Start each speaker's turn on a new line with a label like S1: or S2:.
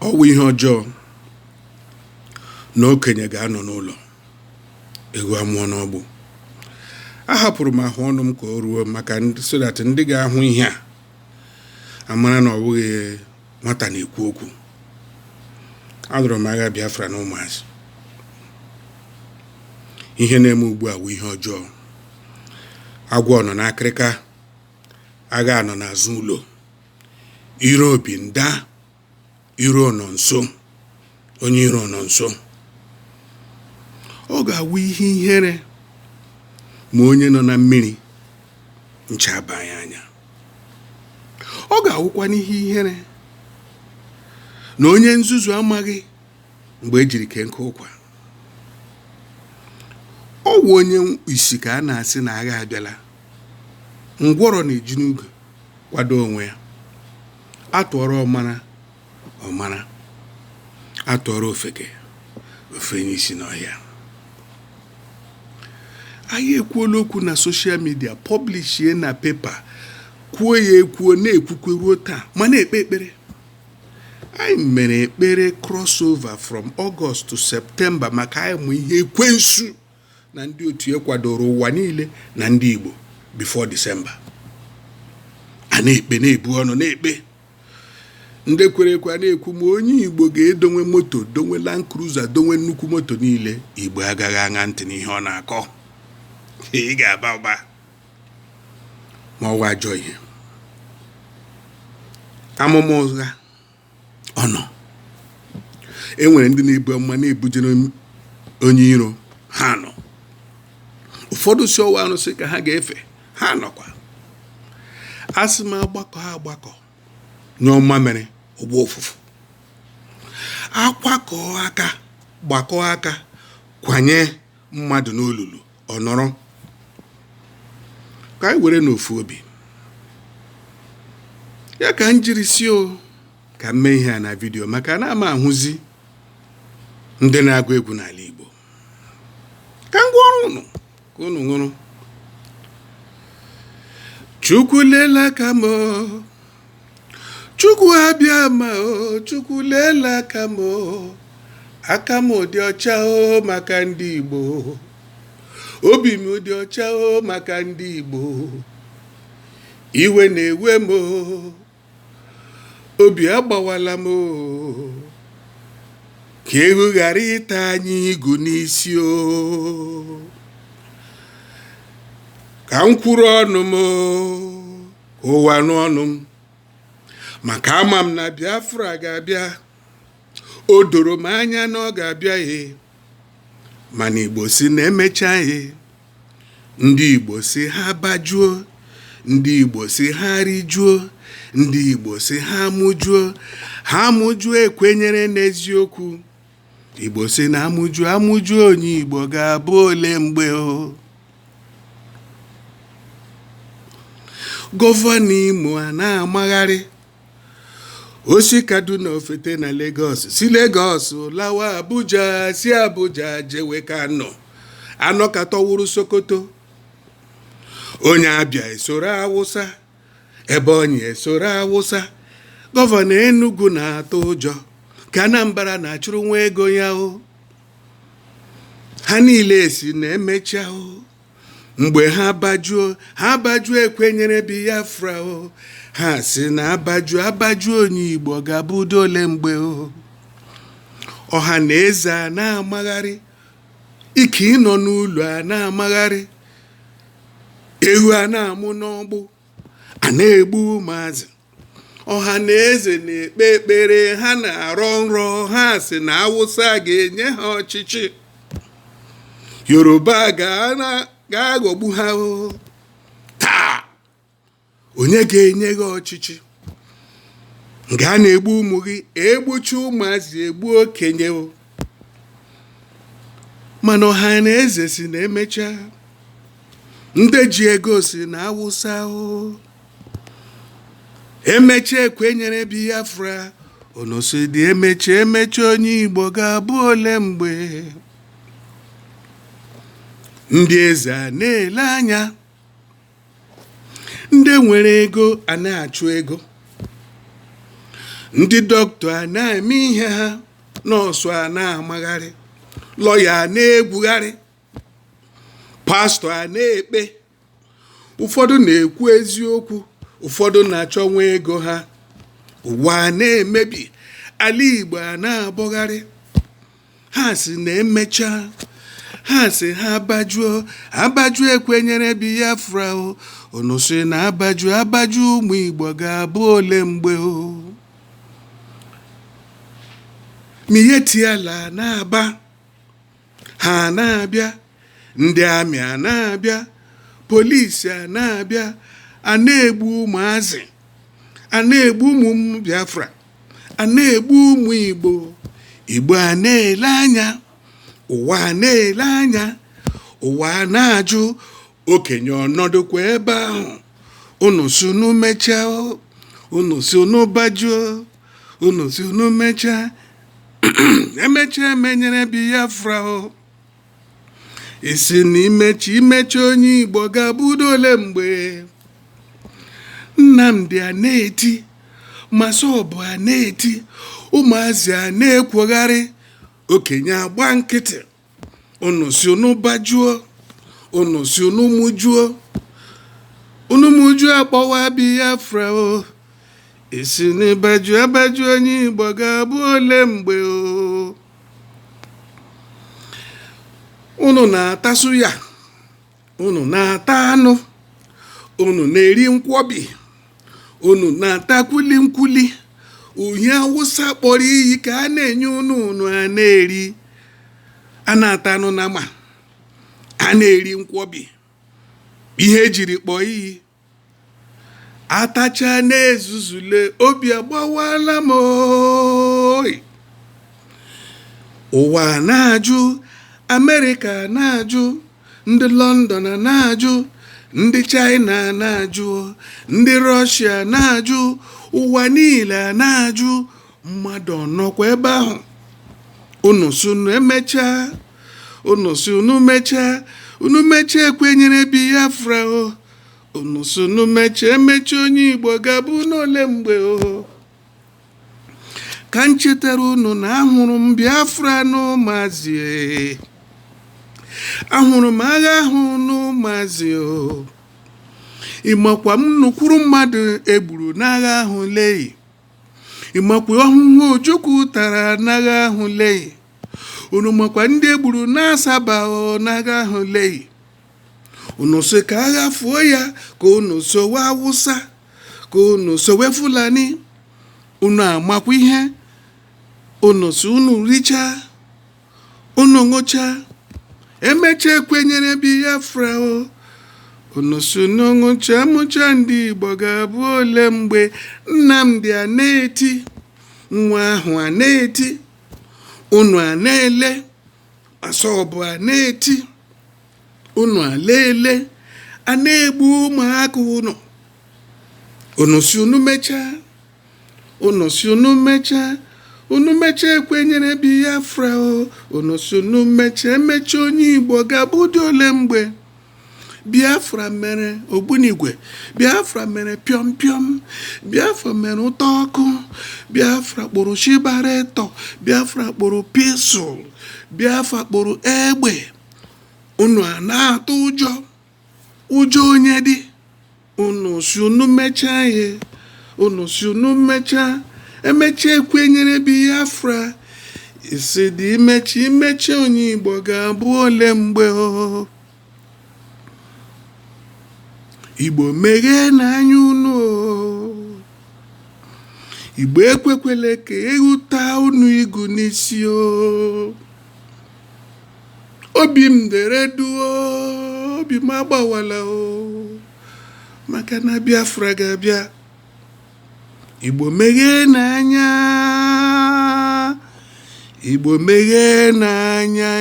S1: ọwụ ihe ọjọọ na okenye ga-anọ n'ụlọ ego amụọ n'ọgbụ. Ahapụrụ m ahụ ọnụ m ka o ruo maka so that ndị ga-ahụ ihe a amara na ọ bụghị nwata na-ekwu okwu. Adọrọ m agha Biafra na ụmụazị. Ihe na-eme ugbu a bụ ihe ọjọọ. Agwọ nọ n'akịrịka, agha nọ n'azụ ụlọ, iro obi nda, iro nọ nso, onye iro nọ nso. Ọ ga-awụ ihe ihere ma onye nọ na mmiri ncha abanye anya. Ọ ga-awụkwa n'ihe ihere na onye nzuzu amaghị mgbe ejiri kenke ụkwa. Ọ wụ onye isi ka a na-asị na agha abịala. Ngwọrọ na-eji n'ugo kwado onwe ya. Atụọrọ ọmara, atụọrọ ofeke ofe n'isi n'ọhịa. Anyị ekwuola okwu na soshal midia, pọblishie na pepa, kwuo ya ekwuo, na-ekwukwe ruo taa, ma na-ekpe ekpere. Anyị mere ekpere crossover from August to September maka anyị mụ ihe ekwensu na ndị otu ya kwadoro ụwa niile na ndị Igbo before December. A na-ekpe, na-ebu ọnụ, na-ekpe. Ndị kwere ekwe na-ekwu ma onye Igbo ga-edonwe moto, donwe Land Cruiser, donwe nnukwu moto niile, Igbo agaghị aṅa ntị n'ihe ọ na-akọ. Ị ga-aba ụba ma ọ ajọ ihe. Amụma ụgha ọ nọ. Enwere ndị na-ebu amụma na-ebujere onye iro, ha nọ. Ụfọdụ si ọwa anụ sị ka ha ga-efe, ha nọkwa. Asị m agbakọ nye ọma mere ụgbọ ụfụfụ. Akwakọọ aka, gbakọọ aka, kwanye mmadụ n'olulu, ọ nọrọ. Ka anyị were n'ofu obi. Ya ka m jiri si ka m mee ihe a na vidio maka na ama ahụzi ndị na-agụ egwu n'ala Igbo. Ka m gwa ọrụ unu ka unu ṅụrụ. Chukwu lela aka m, Chukwu abịa ma Chukwu lela aka m dị ọcha maka ndị Igbo. Obi m dị ọcha maka ndị Igbo. Iwe na-ewe m, obi agbawala m, ka ewu ghara ịta anyị igu n'isi ka m kwuru ọnụ m, ka ụwa nụ ọnụ m, maka ama m na Biafra ga-abịa. O doro m anya na ọ ga-abịa mana Igbo si na-emecha ndị Igbo si ha bajuo, ndị Igbo si ha rijuo, ndị Igbo si ha amụjuo ekwenyere n'eziokwu. Igbo si na amụjuo onye Igbo ga-abụ ole mgbe Gọvanọ Imo a na-amagharị. Osi Kaduna ofete na Lagos, si Lagos lawa Abuja, si Abuja jewe Kano, anọkatọwuru Sokoto. Onye Abịa esoro Awụsa, Ebonyi esoro Awụsa. Gọvanọ Enugu na-atụ ụjọ ka Anambra na-achụrụ nwa ego ya ha niile si na-emecha mgbe ha bajuo ekwenyere Biafra ha si na abajuo onye Igbo ga-abụ ole mgbe ọha na eze a na-amagharị, ike ịnọ n'ụlọ a na-amagharị, ewu a na-amụ n'ọgbụ, a na-egbu ụmụazị. Ọha na eze na-ekpe ekpere, ha na-arọ nrọ, ha si na Awụsa ga-enye ha ọchịchị, Yoruba ga-aghọgbu ha taa. Onye ga-enye gị ọchịchị? Nga a na-egbu ụmụ gị, egbuchi ụmụazị, egbu okenye mana ọha na eze si na-emecha. Ndị ji ego si na Awụsa emecha ekwenyere Biafra, onosi dị emecha onye Igbo ga-abụ ole mgbe. Ndị eze a na-ele anya, ndị nwere ego a na-achụ ego, ndị dọkịta a na-eme ihe ha, nọọsụ a na-amagharị, lọya a na-egwugharị, pastọ a na-ekpe, ụfọdụ na-ekwu eziokwu, ụfọdụ na-achọ nwa ego ha, ụwa a na-emebi, ala Igbo a na-abọgharị. Ha si na emechaa, ha si ha abaju ekwenyere Biafra o, unu si na abaju ụmụ Igbo ga-abụ ole mgbe o. Mietiala na-aba, ha na-abịa, ndị amị a na-abịa, polisi a na-abịa, a na-egbu ụmụazị, a na-egbu ụmụ Biafra, a na-egbu ụmụ Igbo. Igbo a na-ele anya, ụwa a na-ele anya, ụwa a na-ajụ, okenye ọnọdụkwa ebe ahụ, unu si unu mechaa, unu si unu bajuo, unu si unu mechaa, emecha emenyere Biafra o. Isi na imecha onye Igbo ga-abụdo ole mgbe? Nnamdi a na-eti, Masọbụ a na-eti, ụmụazị a na-ekwogharị, okenye agba nkịtị, unu si unu bajuo, unu si unu mụjuo akpọwa Biafra o. Isi na abaju onye Igbo ga-abụ ole mgbe o? Unu na-ata suya, unu na-ata anụ, unu na-eri nkwọbi, unu na-ata nkwuli, uhie Awụsa kpọrọ iyi ka a na-enye unu a na-eri, a na-ata anụ na ma, a na-eri nkwọbi, ihe ejiri kpọọ iyi. Atacha na-ezuzule, obi agbawala m oyi. Ụwa na-ajụ, Amerịka na-ajụ, ndị London na-ajụ, ndị China na-ajụ, ndị Russia na-ajụ, ụwa niile na-ajụ, mmadụ ọnọkwa ebe ahụ. Unu si unu emechaa, unu si unu mechaa ekwenyere Biafra o. Unu si unu mechaa onye Igbo ga-abụ n'ole mgbe o. Ka m chetara unu na ahụrụ m Biafra n'ụmụazị, ahụrụ m agha ahụ n'ụmụazị o. Ịmakwa m nnukwuru mmadụ egburu n'agha ahụ leyi, ịmakwa ọhụhụ Ojukwu tara n'agha ahụ leyi, unu makwa ndị egburu n'Asaba n'agha ahụ leyi. Unu so ka agha fuo ya, ka unu sowe Awụsa, ka unu sowe Fulani, unu amakwa ihe. Unu si unu richaa, unu ṅụchaa, emechaa ekwenyere Biafra o. Unu si unu ṅụchaa mụcha ndị Igbo ga-abụ ole mgbe? Nnamdi a na-eti, nwa ahụ a na-eti, unu a na-ele, Masọbụ a na-eti, unu a na-ele, a na-egbu ụmụaka unu. Unu si unu mechaa, unu mechaa ekwenyere Biafra o. Unu si unu mechaa onye Igbo ga-abụdo ole mgbe? Biafra mere ogbunigwe, Biafra mere pịọm pịọm, Biafra mere ụtọ ọkụ, Biafra kpụrụ shibaretọ, Biafra kpụrụ pisụl, Biafra kpụrụ egbe. Unu a na-atụ ụjọ onye dị. Unu si unu mechaa ihe, unu si unu emechaa ekwenyere Biafra. Isi dị imecha onye Igbo ga-abụ ole mgbe o? Igbo meghee n'anya unu o. Igbo ekwekwele ka ịhụta unu igu n'isi o. Obi m dere duo, obi m agbawala o, maka na Biafra ga-abịa. Igbo meghee n'anya, Igbo meghee n'anya